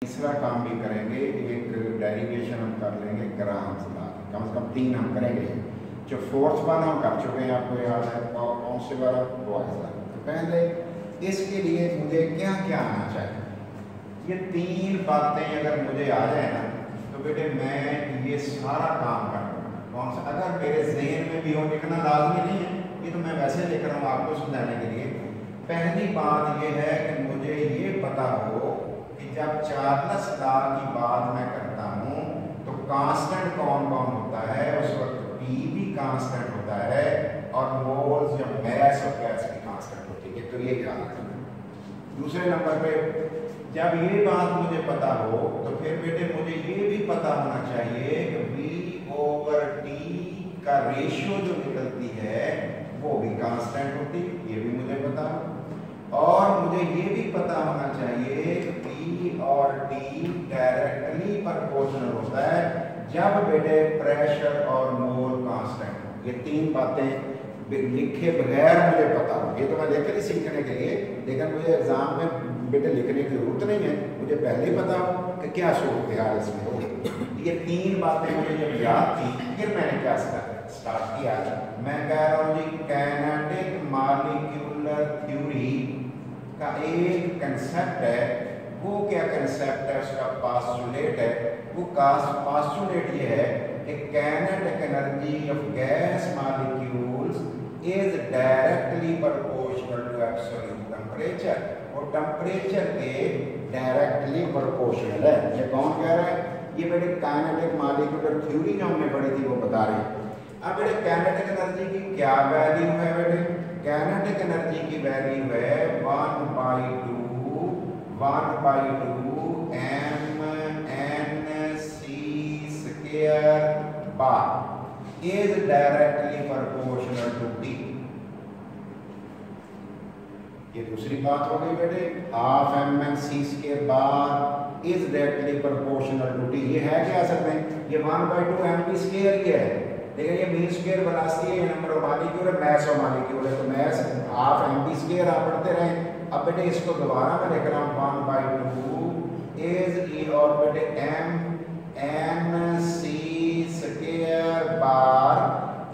तीसरा काम भी करेंगे, एक डेरिवेशन हम कर लेंगे ग्राम्स का, कम से कम 3 हम करेंगे। जो फोर्थ वाला हम कर चुके हैं, आपको याद है, और कौन से वाला वाला। तो पहले इसके लिए मुझे क्या क्या आना चाहिए, ये 3 बातें अगर मुझे आ जाए ना तो बेटे मैं ये सारा काम कर लूँगा। कौन सा, अगर मेरे जहन में भी हो, लिखना लाजमी नहीं है, ये तो मैं वैसे लिख रहा हूँ आपको समझाने के लिए। पहली बात ये है कि मुझे ये पता हो कि जब चार्ल्स लॉ की बात मैं करता हूँ तो कांस्टेंट कौन कौन होता है, उस वक्त पी भी कांस्टेंट होता है और मोल्स या मैस और गैस भी कांस्टेंट होती है। तो ये याद रखना। दूसरे नंबर पे जब ये बात मुझे पता हो तो फिर बेटे मुझे ये भी पता होना चाहिए कि V/T का रेशियो जो निकलती है वो भी कांस्टेंट होती है, ये भी मुझे पता हो। और मुझे ये भी पता होना चाहिए कि P और T डायरेक्टली प्रोपोर्शनल होता है जब बेटे प्रेशर और मोल कांस्टेंट हो। ये 3 बातें लिखे बगैर मुझे पता हो, ये तो मैं लेकर ही सीखने के लिए, लेकिन मुझे एग्जाम में बेटे लिखने की जरूरत नहीं है, मुझे पहले ही पता हो कि क्या सूरत हाल इसमें हो। ये 3 बातें मुझे जब याद थी, फिर मैंने क्या स्टार्ट किया, मैं कह रहा हूँ जी काइनेटिक मॉलिक्यूलर थ्योरी का एक कंसेप्ट है। वो क्या कंसेप्ट है, उसका पास्टुलेट है। वो पास्टुलेट ये है कि kinetic energy of gas molecules is directly proportional to absolute temperature, और टेम्परेचर के डायरेक्टली प्रोपोर्शनल है। ये कौन कह रहा है, ये बेटे काइनेटिक मॉलिक्यूलर थ्योरी जो हमने पढ़ी थी वो बता रहे हैं। अब बेटे काइनेटिक एनर्जी की क्या वैल्यू है, बेटे काइनेटिक एनर्जी की वैल्यू है 1/2 mNc² bar is directly proportional to T। ये दूसरी बात हो गई बेटे, half mNc² bar is directly proportional to T। ये है क्या असल में, ये 1/2 mv² ही है, लेकिन ये मीन स्क्वायर वेलोसिटी है, ये नंबर ऑफ मॉलिक्यूल है, मैस ऑफ मॉलिक्यूल है, तो मैस हाफ mv² आप पढ़ते रहे। अब बेटे इसको दोबारा मैं लिख रहा हूँ 1/2 इज ई, और बेटे mNc² bar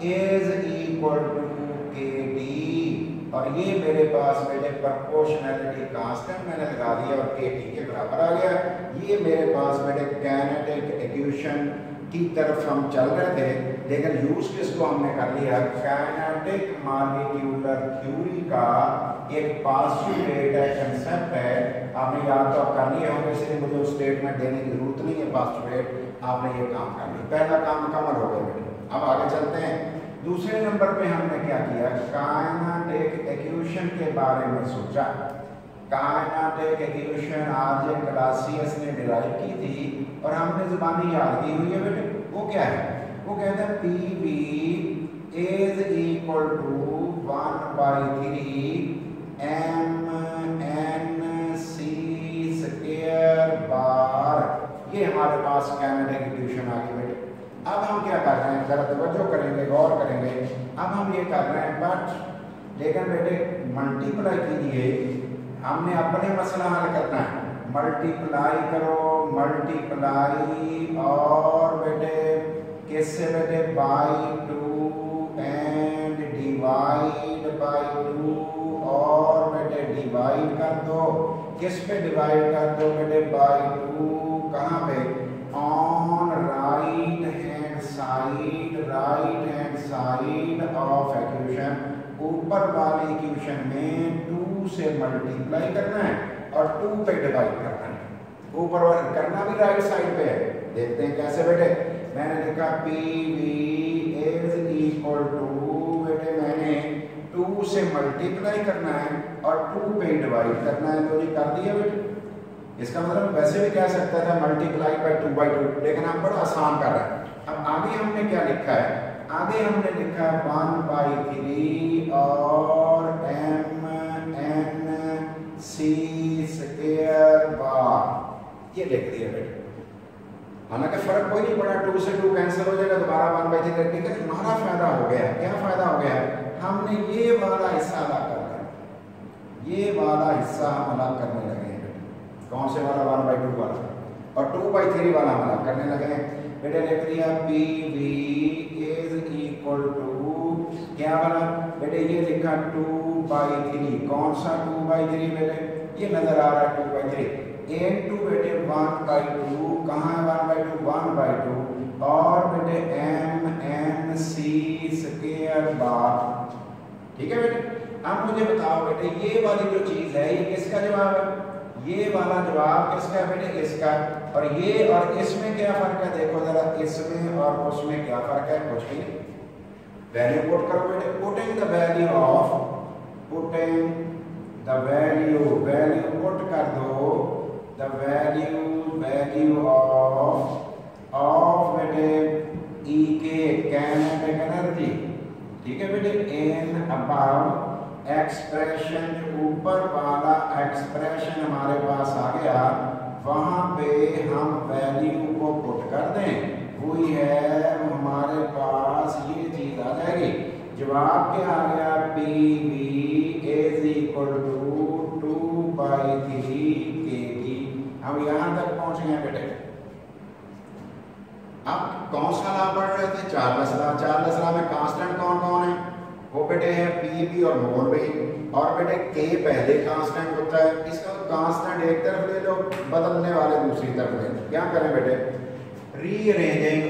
is equal to kT, और ये मेरे पास बेटे प्रोपोर्शनैलिटी कांस्टेंट मैंने लगा दिया और kT के बराबर आ गया। ये मेरे पास बेटे काइनेटिक इक्वेशन की तरफ हम चल रहे थे, लेकिन यूज किसको हमने कर लिया, काइनेटिक मॉलिक्यूलर थ्योरी का एक पास्टुलेट है, कंसेप्ट है। आपने याद तो कर लिया होगा, इसलिए मुझे उस स्टेटमेंट देने की जरूरत नहीं है। पास्टुलेट आपने ये काम कर लिया, पहला काम मुकम्मल हो गया बेटे। अब आगे चलते हैं। दूसरे नंबर पे हमने क्या किया, काइनेटिक इक्वेशन के बारे में सोचा। काइनेटिक इक्वेशन आरजे क्लासियस ने डिराइव की थी और हमने ज़बानी याद की हुई है बेटे। वो क्या है, वो कहते हैं PV is equal to 1/3 mNc² bar. ये हमारे पास काइनेटिक इक्वेशन आ गई बेटे। अब हम क्या कर रहे हैं, जरा तवज्जो करेंगे, गौर करेंगे। अब हम ये कर रहे हैं बट, लेकिन बेटे मल्टीप्लाई कीजिए, हमने अपने मसला हल करना है। मल्टीप्लाई करो, मल्टीप्लाई और बेटे किससे बेटे, बाई 2 एंड डिवाइड बाई 2, और बेटे डिवाइड कर दो, किस पे डिवाइड कर दो बेटे, बाई 2, कहाँ पे, on right hand side of equation. ऊपर वाली इक्वेशन में 2 से मल्टीप्लाई करना है और 2 पे डिवाइड करना है। ऊपर वाला करना भी राइट साइड पे है, देखते हैं कैसे बेटे। मैंने लिखा PV इज इक्वल टू, बेटे मैंने 2 से मल्टीप्लाई करना है और 2 पे डिवाइड करना है, तो ये कर दिया बेटे। इसका मतलब वैसे भी कह सकता था मल्टीप्लाई बाई 2/2, लेकिन हम बड़ा आसान कर रहे हैं। अब आगे हमने क्या लिखा है, आगे हमने लिखा 1/3 और mNc² बार, ये लिख दिया बेटे। हालांकि फर्क कोई नहीं पड़ा, 2 से 2 कैंसिल हो जाएगा, दोबारा 1/3 लिखने का हमारा फायदा हो गया। क्या फायदा हो गया, हमने ये वाला हिस्सा अलग कर लिया, ये वाला हिस्सा हम अलग करने लगे। कौन से वाला, 1/2 वाला। 2/3 वाला हमारा करने लगे हैं बेटे। लिख दिया PV इज इक्वल टू क्या बना बेटे, ये लिखा 2/3। कौन सा 2/3 बेटे, ये नजर आ रहा है 2/3 इनटू बेटे 1/2। कहाँ है 1/2? 1/2 और बेटे mc² बार। ठीक है बेटे। अब मुझे बताओ बेटे, ये वाली जो चीज है ये किसका जवाब है? ये वाला जवाब किसका है बेटे? इसका। और ये और इसमें क्या फर्क है? देखो जरा, इसमें और उसमें क्या फर्क है? कुछ भी नहीं। वैल्यू पुट करो बेटे। Putting the value value put कर दो द वैल्यू ऑफ बेटे E के काइनेटिक एनर्जी। ठीक है बेटे। इन अबाउट एक्सप्रेशन, जो ऊपर वाला एक्सप्रेशन हमारे पास आ गया, वहां पे हम वैल्यू को पुट कर दें, वही है हमारे पास ये चीज आ जाएगी। जवाब क्या आ गया? PV is equal to 2/3 kg। हम यहां तक पहुंच गए बेटे। अब कौन सा लॉ पढ़ रहे थे? Charles law. चार्ल्स लॉ में कांस्टेंट कौन कौन है? वो बेटे है PV और मोल भी। और बेटे K पहले कांस्टेंट होता है। इसका कांस्टेंट एक तरफ ले लो, बदलने वाले दूसरी तरफ ले लो। क्या करें बेटे? रीअरेंजिंग,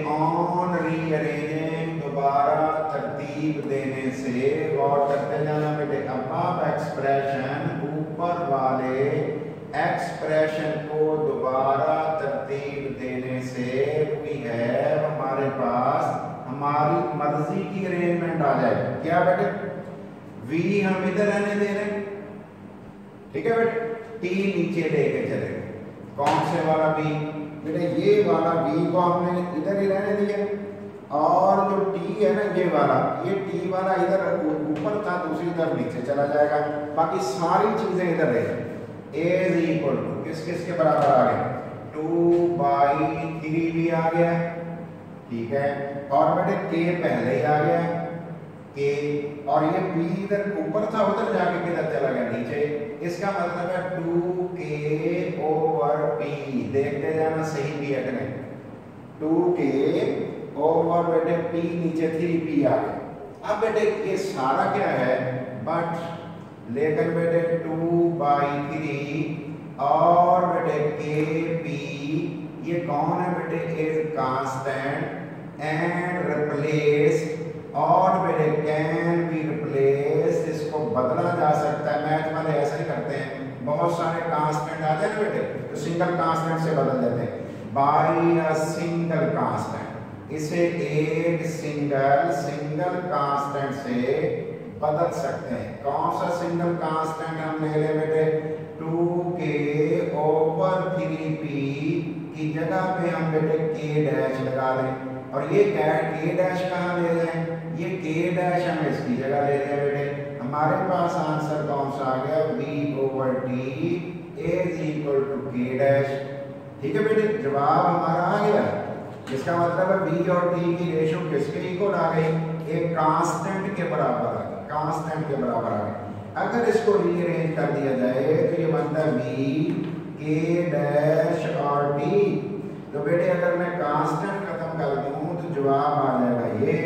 दोबारा तरतीब देने से और करते जाना बेटे। अब एक्सप्रेशन, ऊपर वाले एक्सप्रेशन को दोबारा तरतीब देने से हुई है हमारे पास हमारी मर्जी की अरेंजमेंट आ जाए। क्या बेटे? V हम इधर रहने दे रहे हैं। ठीक है बेटे। T नीचे लेके चले गए। कौन से वाला V बेटे? ये वाला V को हमने इधर ही रहने दिया। और जो T है ना, ये वाला, ये T वाला इधर ऊपर था, दूसरी तरफ नीचे चला जाएगा। बाकी सारी चीजें इधर रहेंगी। इज इक्वल टू किस किस के बराबर आ गया? 2/3 भी आ गया। ठीक है। और बेटे K पहले ही आ गया K, और ये P इधर ऊपर था, उधर जाके किधर चला गया? नीचे। इसका मतलब है 2K/P। देखते जाना सही भी है कि नहीं। 2K/ बेटे P, नीचे 3P आ गया। अब बेटे ये सारा क्या है? बट लेकिन बेटे 2/3 और बेटे KP, ये कौन है बेटे? Is constant and replaced. और बेटे कैन बी रिप्लेस्ड, इसको बदला जा सकता है। मैथ वाले ऐसा ही करते हैं, बहुत सारे कांस्टेंट आ जाए बेटे तो सिंगल कांस्टेंट से बदल देते हैं। बाई अ सिंगल कांस्टेंट, इसे एक सिंगल कांस्टेंट से बदल सकते हैं। कौन सा सिंगल कांस्टेंट हम ले ले बेटे? 2K/3P की जगह पे हम बेटे K' लगा लें। और ये K' कहाँ ले लें? ये K' हम इसकी जगह ले लें बेटे। हमारे पास आंसर कौन सा आ गया? V/T is equal to K'। ठीक है बेटे। जवाब हमारा आ गया। इसका मतलब है V और T की रेशो किसके इक्वल आ गई? एक कांस्टेंट के बराबर आ गई। कांस्टेंट के बराबर आ गई। अगर इसको रीअरेंज कर दिया जाए तो ये बनता है V, K' और T। तो बेटे अगर मैं कांस्टेंट खत्म कर दूं तो जवाब आ जाएगा ये।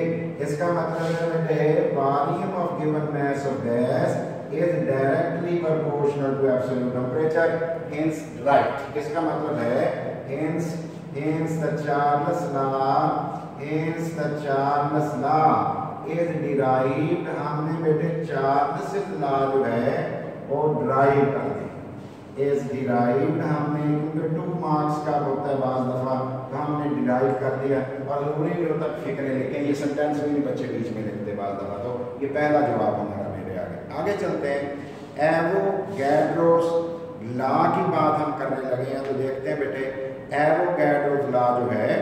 इसका मतलब है बेटे volume of given mass of gas is directly proportional to absolute temperature, hence right. इसका मतलब है hence the Charles law is derived. हमने बेटे चार्ल्स लॉ जो है वो ड्राइव कर दी। इज डिराइव्ड हमने, क्योंकि 2 मार्क्स का होता है बाज़ दफ़ा, तो हमने डिराइव कर दिया। और जरूरी नहीं होता फिक्र लेकिन ये सेंटेंस भी नहीं बच्चे बीच में लिखते बाज़ दफ़ा। तो ये पहला जवाब हमारा मेरे आगे चलते हैं। एवोगैड्रोस लॉ की बात हम करने लगे हैं। तो देखते हैं बेटे एवोगैड्रोस लॉ जो है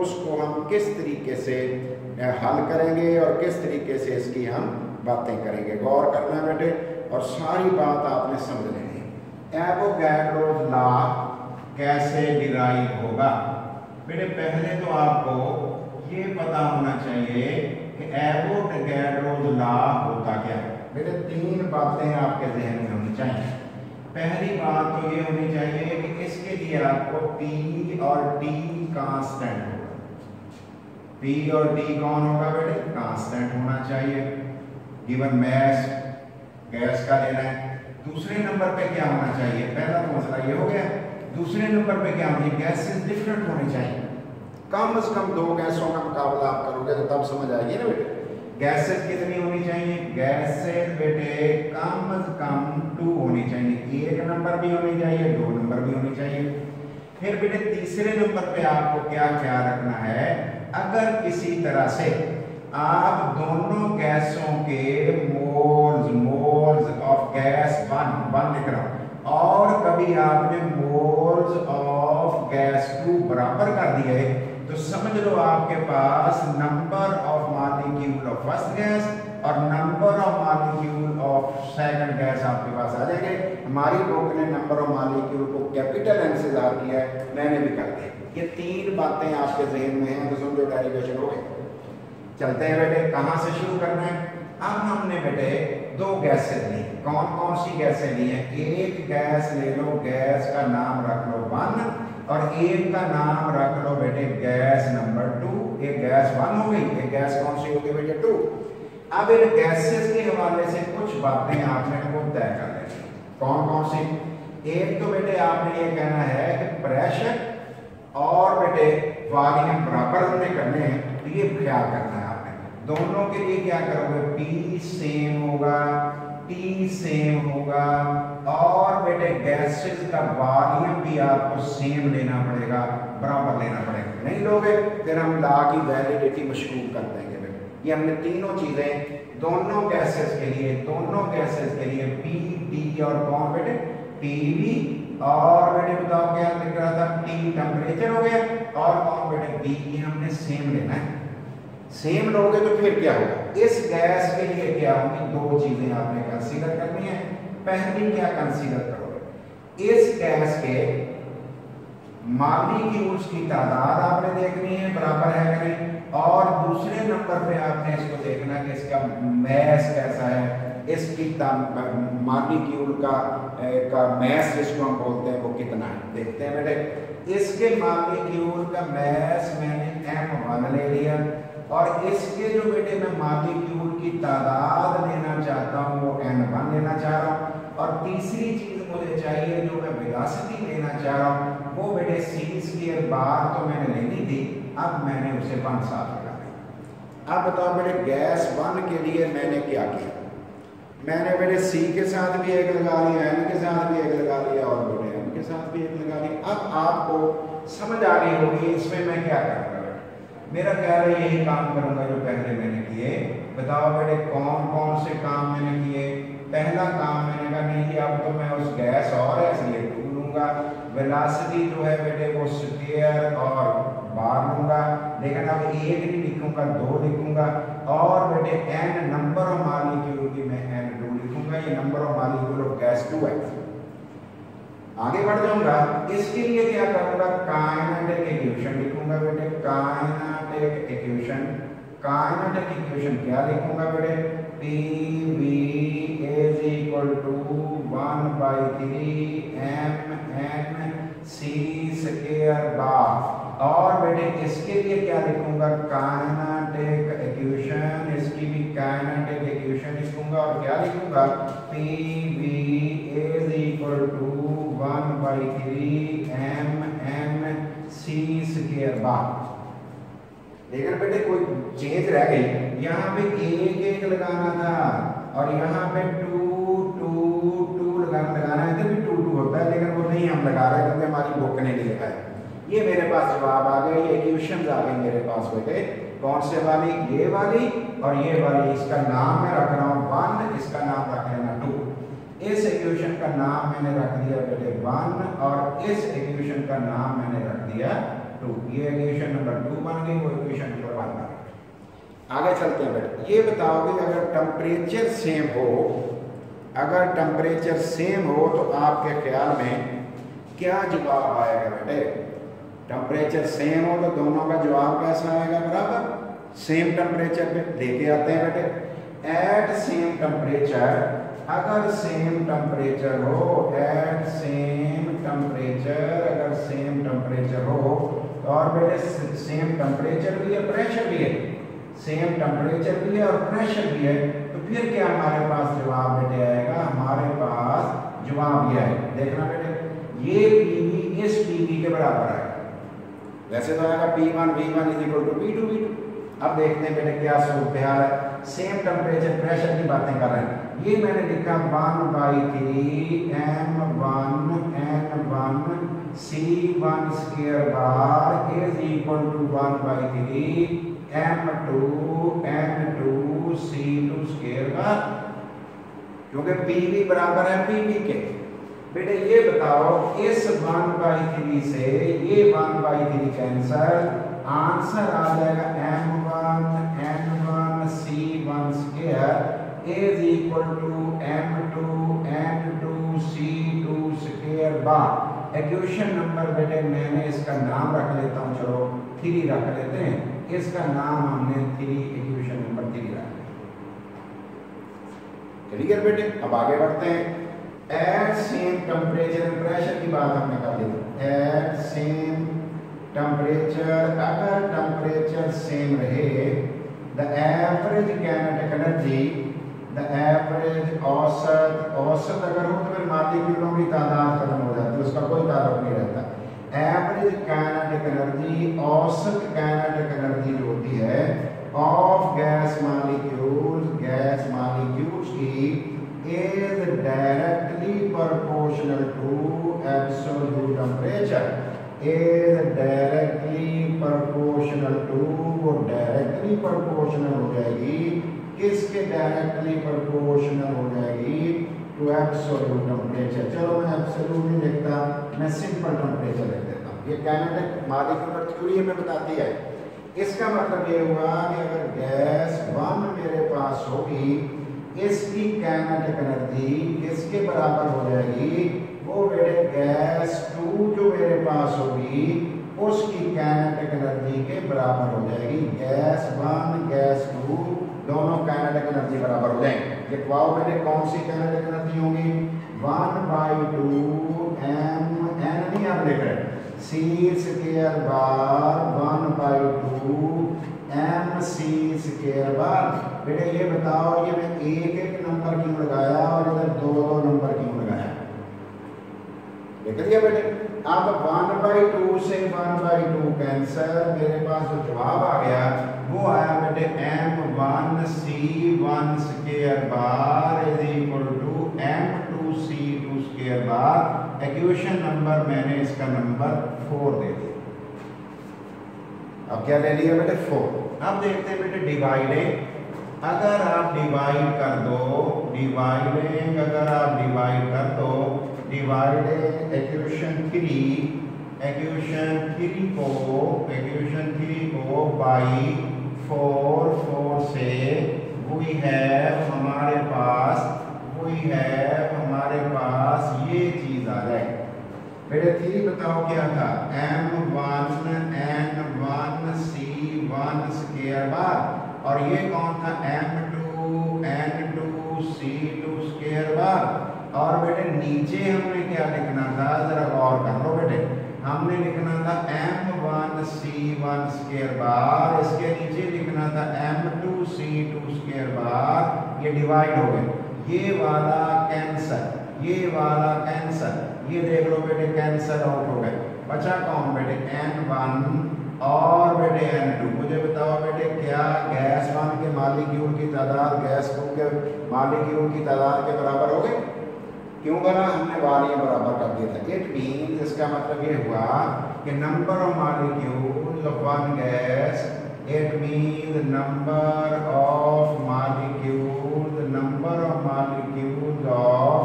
उसको हम किस तरीके से हल करेंगे और किस तरीके से इसकी हम बातें करेंगे। गौर करना है बेटे और सारी बात आपने समझ लेनी है। एवोगैड्रोस लॉ कैसे डिराइव होगा बेटे? पहले तो आपको ये पता होना चाहिए कि एवोगैड्रोस लॉ होता क्या है। बेटे 3 बातें आपके जहन में होनी चाहिए। पहली बात तो ये होनी चाहिए कि इसके लिए आपको P और T कांस्टेंट होगा। P और T कौन होगा बेटे? कांस्टेंट होना चाहिए। गिवन मैस गैस का लेना है। दूसरे नंबर पे क्या होना चाहिए? पहला तो मसला ये हो गया। दूसरे नंबर पे क्या होनी है? गैसेस डिफरेंट होनी चाहिए। कम से कम दो गैसों का मुकाबला आप करोगे तो तब समझ आएगी ना बेटे। गैसेस कितनी होनी चाहिए? गैसेस बेटे कम से कम 2 होनी चाहिए। एक नंबर भी होनी चाहिए, 2 नंबर भी होनी चाहिए। फिर बेटे तीसरे नंबर पे आपको क्या ख्याल रखना है? अगर किसी तरह से आप दोनों गैसों के मोल्स ऑफ गैस 1 लिख रहा हूं और कभी आपने मोल्स ऑफ गैस 2 बराबर कर दिए तो समझ लो आपके पास number of molecule of first gas और number of molecule of second gas आपके पास आ जाएंगे। हमारी बुक ने नंबर ऑफ मॉलिक्यूल को कैपिटल एन से ज़ाहिर किया है, मैंने भी कर दिया। ये 3 बातें आपके जहन में हैं तो समझो डेरिवेशन हो गई। चलते हैं बेटे, कहाँ से शुरू करना है? अब हमने बेटे 2 गैसेज ली। कौन कौन सी गैसें ली हैं? एक गैस ले लो, गैस का नाम रख लो 1 और एक का नाम रख लो बेटे गैस नंबर 2। एक गैस 1 हो गई, एक गैस कौन सी हो गई बेटे 2। अब इन गैसेस के हवाले से कुछ बातें आपने को तय कर लेनी। कौन कौन सी? एक तो बेटे आपने ये कहना है कि प्रेशर और बेटे वॉल्यूम बराबर हमने करने हैं, तो ये ख्याल करना है आपने। दोनों के लिए क्या करोगे? P सेम होगा, T सेम होगा और बेटे गैसेस का वॉल्यूम भी आपको सेम लेना पड़ेगा, बराबर लेना पड़ेगा। नहीं लोगे फिर हम ला की वैलिडिटी मशकूक कर देंगे बेटे। ये हमने तीनों चीजें दोनों गैसेस के लिए P, T और कौन बेटे? PV और बेटे बताओ क्या लिख रहा था? T टेम्परेचर हो गया और कौन बेटे? B, ये हमने सेम लेना है। सेम लोगे तो फिर क्या होगा? इस गैस के लिए क्या होगी? 2 चीजें आपने कंसीडर करनी है। पहली क्या कंसीडर करोगे? इस गैस के मॉलिक्यूल्स की तादाद आपने देखनी है बराबर है कि नहीं, और दूसरे नंबर पे आपने इसको देखना कि इसका मैस कैसा है, इसकी मॉलिक्यूल का मैस जिसको हम बोलते हैं वो कितना है। देखते हैं बेटे, इसके मॉलिक्यूल का मैस मैंने M1 ले लिया और इसके जो बेटे मैं मॉलिक्यूल की तादाद लेना चाहता हूँ वो N1 लेना चाह रहा हूँ। और तीसरी चीज मुझे चाहिए जो मैं वेलोसिटी लेना चाह रहा हूँ वो बेटे c² बार तो मैंने लेनी थी, अब मैंने उसे 1 साथ लगा दिया। अब बताओ बेटे गैस 1 के लिए मैंने क्या किया? मैंने बेटे C के साथ भी एक लगा लिया, N के साथ भी एक लगा लिया और बेटे M के साथ भी एक लगा लिया। अब आपको समझ आ गई होगी इसमें मैं क्या करूँगा। मेरा ख्याल है यही काम करूंगा जो पहले मैंने किए। बताओ बेटे कौन कौन से काम मैंने किए? पहला काम मैंने कहा नहीं अब तो मैं उस गैस और है इसलिए 2 लूंगा। वेलोसिटी जो है बेटे वो स्क्वायर और बार लूंगा, लेकिन अब 1 नहीं लिखूंगा 2 लिखूंगा और बेटे n नंबर ऑफ मॉलिक्यूल की मैं N2 लिखूंगा। ये number of molecule of gas 2 है। आगे बढ़ जाऊंगा, इसके लिए क्या करूंगा? काइनेटिक इक्वेशन लिखूंगा बेटे। काइनेटिक इक्वेशन क्या लिखूंगा बेटे? PV is equal to 1/3 mNc² बार। और बेटे इसके लिए क्या लिखूंगा? काइनेटिक इक्वेशन, इसकी भी काइनेटिक इक्वेशन लिखूंगा और क्या लिखूंगा? PV is equal to 1/3 mNc² बार। लेकिन बेटे कोई चेंज रह गई, यहाँ पे 1 लगाना था और यहाँ पे 2 लगाना है। इधर भी 2 होता है लेकिन वो नहीं हम लगा रहे क्योंकि हमारी बुक ने नहीं लिखा है। ये मेरे पास जवाब आ गए, ये इक्वेशंस आ गई मेरे पास बेटे। कौन से वाली? ये वाली और ये वाली। इसका नाम मैं रख रहा हूँ 1, इसका नाम रख लेना 2। इस इक्वेशन का नाम मैंने रख दिया बेटे 1 और इस इक्वेशन का नाम मैंने रख दिया 2। ये इक्वेशन नंबर 2 बन गई, वो इक्वेशन नंबर 1 बन गई। आगे चलते हैं बेटे। ये बताओ कि अगर टेम्परेचर सेम हो, तो आपके ख्याल में क्या जवाब आएगा बेटे? टेम्परेचर सेम हो तो दोनों का जवाब कैसा आएगा? बराबर। सेम टेम्परेचर पे लेके आते हैं बेटे। एट सेम टेम्परेचर अगर सेम टेम्परेचर हो, एट सेम टेम्परेचर, अगर सेम टेम्परेचर हो और बेटे सेम टेम्परेचर भी है, प्रेशर भी है, सेम टेम्परेचर भी है और प्रेशर भी है, तो फिर क्या हमारे पास जवाब बेटे आएगा, हमारे पास जवाब ये है, देखना बेटे ये पीवी इस पीवी के बराबर है, वैसे तो आएगा P1 V1 = P2 V2। अब देखते हैं बेटे क्या सूरत हाल है, सेम टेम्परेचर प्रेशर की बातें कर रहे हैं। ये मैंने लिखा 1/3 m1 n1 c1 square bar is equal to 1/3 m2 n2 c2 square bar, क्योंकि पीवी बराबर है पीवी के। बेटे ये बताओ इस 1/3 से ये 1/3 कैंसल, आंसर आ जाएगा m1 n1 c1 square is equal to m2 n2 c2 square bar. Equation number बेटे मैंने इसका नाम रख लेता हूँ, चलो 3 रख लेते हैं, इसका नाम हमने 3 इक्वेशन नंबर 3 रख लिया। ठीक है बेटे, अब आगे बढ़ते हैं। At same temperature and pressure की बात हमने कर ली, एट सेम टेम्परेचर, अगर टेम्परेचर सेम रहे, the average kinetic energy, the average औसत अगर हो तो फिर मॉलिक्यूलों की तादाद खत्म हो जाती है, उसका कोई ताल्लुक नहीं रहता। एवरेज काइनेटिक एनर्जी, औसत काइनेटिक एनर्जी जो होती है ऑफ गैस मॉलिक्यूल्स की is directly proportional to absolute temperature, is directly proportional to, वो directly proportional हो जाएगी, किसके directly proportional हो जाएगी, to absolute temperature। चलो मैं absolute नहीं लिखता, मैं simple temperature लिख देता हूँ। ये काइनेटिक मॉलिक्यूलर थ्योरी में बताती है। इसका मतलब ये हुआ कि अगर गैस 1 मेरे पास होगी, इसकी काइनेटिक एनर्जी किसके बराबर हो जाएगी, वो बेटे गैस 2 जो मेरे पास होगी उसकी काइनेटिक एनर्जी के बराबर हो जाएगी। गैस 1 गैस 2 दोनों काइनेटिक एनर्जी बराबर हो जाएंगे। ये पाओ बेटे कौन सी काइनेटिक एनर्जी होगी, 1/2 m n नहीं आप लिख रहे, c स्क्वायर बार 1/2 mc स्क्वायर बार। बेटे ये बताओ ये मैं एक नंबर क्यों लगाया और इधर 2 नंबर क्यों लगाया, देख लिया बेटे। अब 1/2 से 1/2 कैंसर, मेरे पास जो जवाब आ गया वो आया बेटे m1 c1 square bar is equal to m2 c2 square bar. Equation number मैंने इसका नंबर 4 दे दिया। अब क्या ले लिया बेटे 4। अब देखते हैं बेटे डिवाइडिंग, अगर आप डिवाइड कर दो, डिवाइडिंग अगर आप डिवाइड कर दो, डिवाइडिंग इक्वेशन 3 को बाई 4 से वी हैव हमारे पास ये चीज आ जाए। बेटे 3 बताओ क्या था, m1 n1 c1 स्क्वायर बार, और ये कौन था m2 n2 c2 स्क्वायर बार। और बेटे नीचे हमने क्या लिखना था, जरा गौर कर लो बेटे, हमने लिखना था m1 c1 स्क्वायर बार, इसके नीचे लिखना था m2 c2 स्क्वायर बार। ये डिवाइड हो गए, ये वाला कैंसर, ये वाला कैंसर, ये देख लो बेटे कैंसर आउट हो गए, बचा कौन बेटे n1 और बेटे n2। मुझे बताओ बेटे क्या गैस 1 के मॉलिक्यूल की तादाद गैस 2 के मॉलिक्यूल की तादाद के बराबर हो गई? क्यों बना, हमने वाले बराबर कर दिया था। इट मीन्स, इसका मतलब ये हुआ कि number of molecule of one gas, it means number of molecule of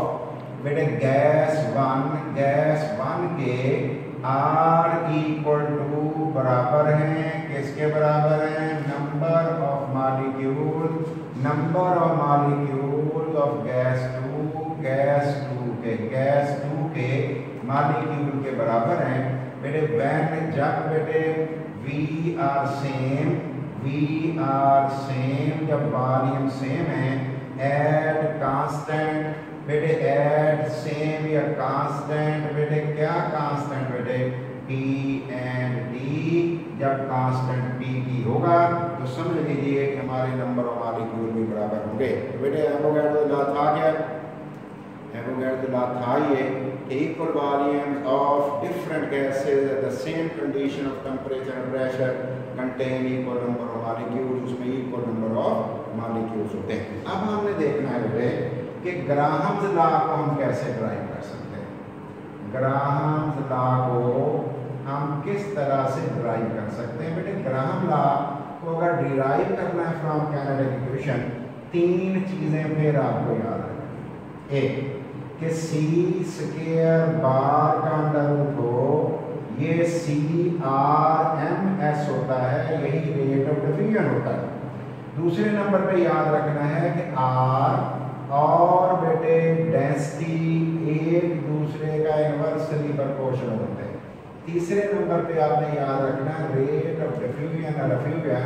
बेटे गैस 1 के आर इक्वल टू बराबर हैं, किसके बराबर हैं, number of molecule of gas 2 के मॉलिक्यूल के बराबर हैं। बेटे व्हेन, जब बेटे वी आर सेम, जब वॉल्यूम सेम है एड कांस्टेंट, बेटे एड सेम या कांस्टेंट, बेटे क्या कांस्टेंट बेटे P एंड D। जब कांस्टेंट P की होगा तो समझ लीजिए कि हमारे नंबर ऑफ मॉलिक्यूल भी बराबर होंगे। तो बेटे एवोगैड्रो लॉ था क्या? एवोगैड्रो लॉ था ये, equal volumes of different gases at the same condition of temperature and pressure contain equal number of molecules, उसमें equal number of molecules होते हैं। अब हमने देखना है बेटे कि ग्राहम्स लॉ को हम कैसे ड्राइव कर सकते हैं। ग्राहम्स लॉ को हम किस तरह से ड्राइव कर सकते हैं? बेटे ग्राहम लॉ को अगर डिराइव करना है फ्रॉम कैनेडिक इक्वेशन, तीन चीजें फिर आपको याद रखनी। एक कि सी स्क्वायर बार का अंडर रूट हो, ये CRMS होता है, यही रेट ऑफ डिफ्यूजन होता है। दूसरे नंबर पे याद रखना है कि R और बेटे डेंसिटी एक दूसरे का इनवर्सली प्रोपोर्शनल होते हैं। तीसरे नंबर पे आपने याद रखना है रेट ऑफ डिफ्यूजन और डिफ्यूजन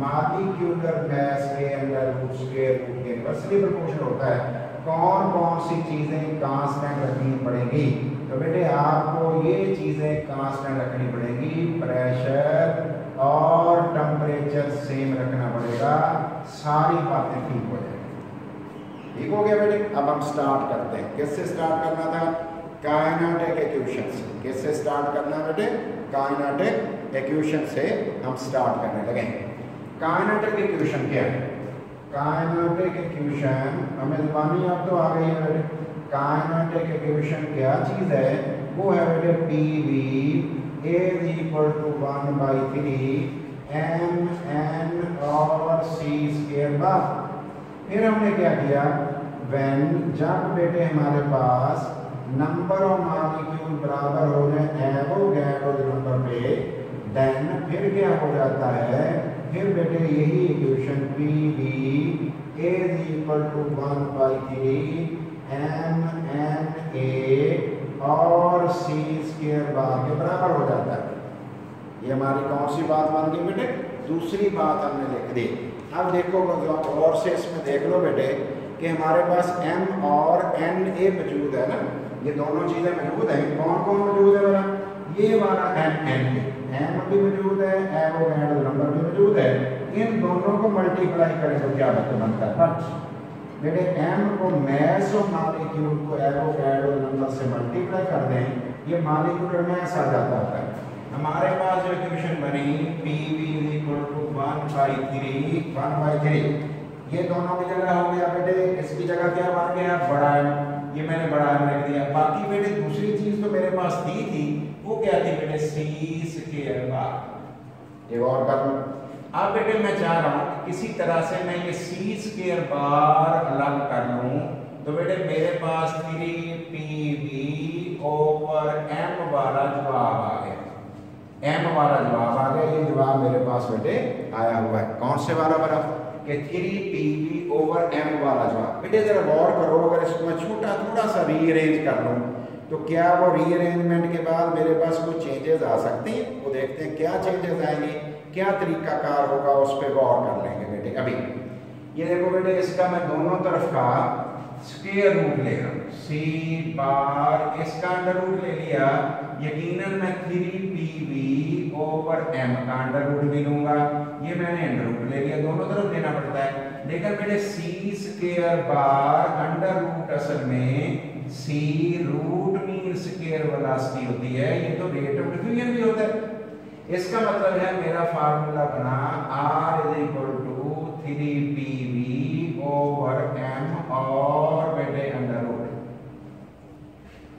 मॉलिक्यूलर मास के अंडर रूट स्क्वायर रूट के इनवर्सली प्रोपोर्शनल होता है। कौन कौन सी चीजें कांस्टेंट रखनी पड़ेगी? तो बेटे आपको ये चीजें कांस्टेंट रखनी पड़ेगी, प्रेशर और टेम्परेचर सेम रखना पड़ेगा, सारी बातें ठीक हो जाएंगी। ठीक हो गया बेटे? अब हम स्टार्ट करते हैं। किससे स्टार्ट करना था? काइनेटिक इक्वेशन से। किससे स्टार्ट करना है बेटे? काइनेटिक इक्वेशन से हम स्टार्ट करने लगे। काइनेटिक इक्वेशन क्या है? काइनेटिक इक्वेशन हमें जुबानी अब तो आ गई है बेटे। काइनेटिक इक्वेशन क्या चीज़ है? वो है बेटे PV is equal to 1/3 mn और c स्क्वायर बार। फिर हमने क्या किया? व्हेन जब बेटे हमारे पास नंबर ऑफ मॉलिक्यूल बराबर हो जाए एवोगैड्रो नंबर पे, देन फिर क्या हो जाता है? फिर बेटे यही equation PV is equal to 1/3 mna और c स्क्वायर बार के बराबर हो जाता है। ये हमारी कौन सी बात बन गई बेटे? दूसरी बात हमने लिख दी। अब देखो और से इसमें देख लो बेटे कि हमारे पास m और na मौजूद है ना, ये दोनों चीजें मौजूद हैं। कौन कौन मौजूद है वाला? ये वाला m भी मौजूद है, एवोगैड्रो नंबर भी मौजूद है। इन दोनों को मल्टीप्लाई करें तो क्या बनता है? बट बेटे m को मास ऑफ मॉलिक्यूल को एवोगैड्रो नंबर से मल्टीप्लाई कर दें, ये मॉलिक्यूलर मास आ जाता है। हमारे पास जो इक्वेशन बनी PV इक्वल टू 1/3 ये दोनों की जगह हो गया बेटे, इसकी जगह क्या बन गया? बड़ा M। ये मैंने बड़ा M लिख दिया। बाकी बेटे दूसरी चीज तो मेरे पास थी वो क्या थी बेटे? c स्क्वायर बार। एक और कर लो। अब बेटे मैं चाह रहा हूं कि किसी तरह से मैं ये c स्क्वायर बार अलग कर लूं, तो बेटे मेरे पास 3PV ओवर m वाला जवाब आ गया। m वाला जवाब आ गया। ये जवाब मेरे पास बेटे आया हुआ है। कौन से वाला बड़ा? कि 3PV ओवर m वाला जवाब। बेटे जरा गौर करो, अगर इसको मैं छोटा थोड़ा सा रीअरेंज कर लूं तो क्या वो रीअरेंजमेंट के बाद मेरे पास कोई चेंजेस आ सकती हैं? वो देखते हैं क्या चेंजेस आएंगे, क्या तरीकाकार होगा, उस पर गौर कर लेंगे बेटे। अभी ये देखो बेटे, इसका मैं दोनों तरफ का स्क्वायर रूट ले रहा हूँ। c बार इसका अंडर रूट ले लिया, यकीनन मैं 3PV ओवर m का अंडर रूट भी लूंगा। ये मैंने अंडर रूट ले लिया, दोनों तरफ लेना पड़ता है। लेकिन बेटे c square bar under root असल में c root mean square velocity होती है, ये तो रेट ऑफ डिफ्यूजन भी होता है। इसका मतलब है मेरा फार्मूला बना R is equal to 3PV over m और बेटे अंडर रूट।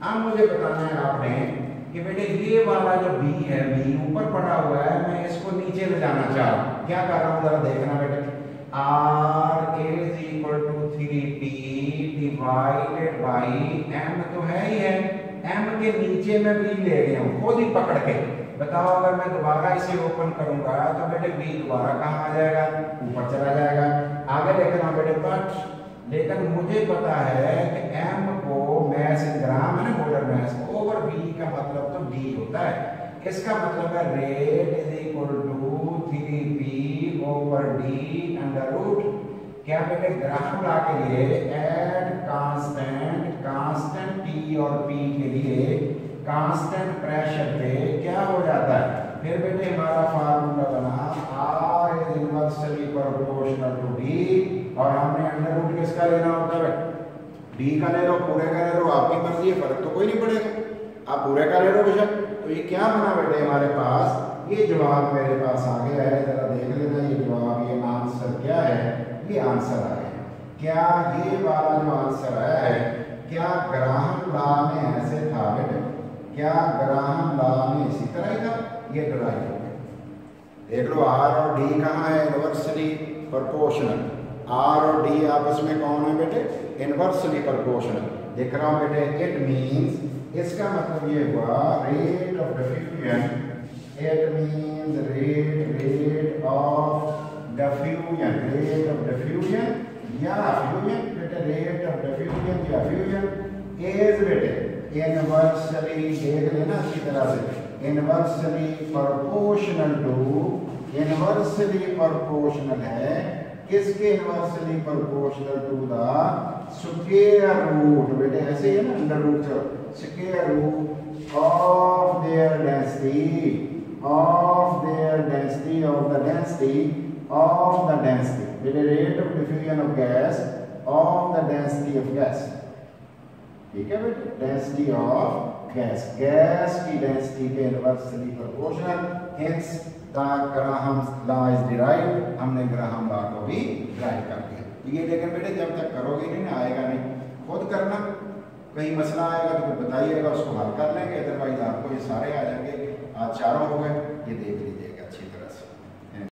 अब मुझे बताना है आपने कि बेटे ये वाला जो b है, b ऊपर पड़ा हुआ है, मैं इसको नीचे ले जाना चाह रहा हूं। क्या कर रहा हूं जरा देखना बेटे। R is equal to 3P divided by m तो है ही है, m के नीचे मैं b ले गया हूं खुद ही पकड़ के। बताओ अगर मैं दोबारा इसे ओपन करूंगा तो बेटे b दोबारा कहां आ जाएगा? ऊपर चला जाएगा। आगे देखना बेटे बट लेकिन मुझे पता है कि m को मास इन ग्राम है ना, मोलर मास, ओवर v का मतलब तो d होता है। इसका मतलब है rate is equal to 3p over d under root. क्या बेटे ग्राहम लॉ के लिए एट कांस्टेंट टी और पी के लिए कांस्टेंट प्रेशर पे क्या हो जाता है? फिर बेटे हमारा फार्मूला बना R इज इनवर्सली प्रोपोर्शनल टू D और हमने अंडर रूट किसका लेना होता है? D का ले लो, पूरे का ले लो, आपकी मर्जी है, फर्क तो कोई नहीं पड़ेगा। आप पूरे का ले लो बेशक। तो ये क्या बना बेटे हमारे पास? ये जवाब मेरे पास आ गया है, जरा देख लेना ये जवाब, ये आंसर क्या है? ये आंसर आ गया। क्या ये वाला जो आंसर आया है क्या ग्राहम लॉ में ऐसे था बेटे? क्या ग्राहम लॉ में इसी तरह ही था? ये ड्राइव हो गया। देख लो R और D कहाँ है? Inversely proportional. R और D आपस में कौन है बेटे? Inversely proportional. देख रहा हूँ बेटे, इट मीन्स, इसका मतलब ये हुआ rate of diffusion, it means rate of diffusion, rate of diffusion या फ्यूजन बेटे, रेट ऑफ डिफ्यूजन या फ्यूजन इज बेटे इनवर्सली, देख लेना अच्छी तरह से, inversely proportional to, inversely proportional है किसके? Inversely proportional to the square root बेटे, ऐसे ही है ना, अंडर रूट से square root of their density, of their density, of the density, of the density बेटे, rate of diffusion of gas, of the density of gas. ठीक है बेटे, डेंसिटी ऑफ गैस, गैस की डेंसिटी के inversely proportional, hence the Graham law is derived. हमने Graham law को भी derive कर दिया। ये लेकिन बेटे जब तक करोगे नहीं ना आएगा नहीं, खुद करना। कहीं मसला आएगा तो बताइएगा, उसको हल कर लेंगे, अदरवाइज आपको ये सारे आ जाएंगे। आज चारों हो गए, ये देख लीजिए।